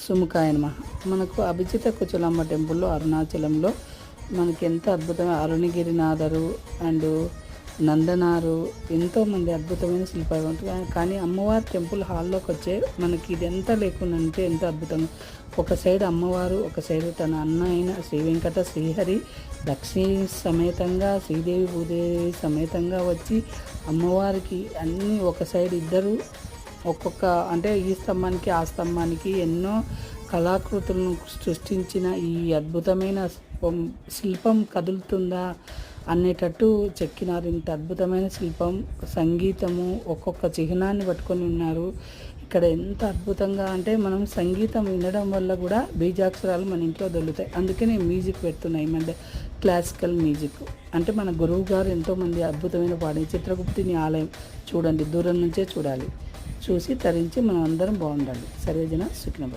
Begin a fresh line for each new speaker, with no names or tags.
సుముఖాయ నమః. మనకు అభిజిత కుచలమ్మ టెంపుల్లో అరుణాచలంలో మనకి ఎంత అద్భుతమైన అరుణగిరినాథరు అండ్ నందనారు ఎంతోమంది అద్భుతమైన శిల్పాలు ఉంటాయి. కానీ అమ్మవారి టెంపుల్ హాల్లోకి వచ్చే మనకి ఇది ఎంత లేకుండా అంటే ఎంత అద్భుతంగా ఒక సైడ్ అమ్మవారు, ఒక సైడ్ తన అన్న అయిన శ్రీ వెంకట శ్రీహరి లక్ష్మీ సమేతంగా శ్రీదేవి భూదేవి సమేతంగా వచ్చి అమ్మవారికి అన్నీ ఒక సైడ్ ఇద్దరు ఒక్కొక్క అంటే ఈ స్తంభానికి ఆ స్తంభానికి ఎన్నో కళాకృతులను సృష్టించిన ఈ అద్భుతమైన శిల్పం కదులుతుందా అనేటట్టు చెక్కినారు. ఇంత అద్భుతమైన శిల్పం, సంగీతము ఒక్కొక్క చిహ్నాన్ని పట్టుకొని ఉన్నారు. ఇక్కడ ఎంత అద్భుతంగా అంటే మనం సంగీతం వినడం వల్ల కూడా బీజాక్షరాలు మన ఇంట్లో దొరుకుతాయి. అందుకే నేను మ్యూజిక్ పెడుతున్నాయి ఈ మధ్య, క్లాసికల్ మ్యూజిక్. అంటే మన గురువు గారు ఎంతోమంది అద్భుతమైన పాడి చిత్రగుప్తుని ఆలయం చూడండి, దూరం నుంచే చూడాలి, చూసి తరించి మనం అందరం బాగుండాలి. సర్వేజన సుఖినో భవంతు.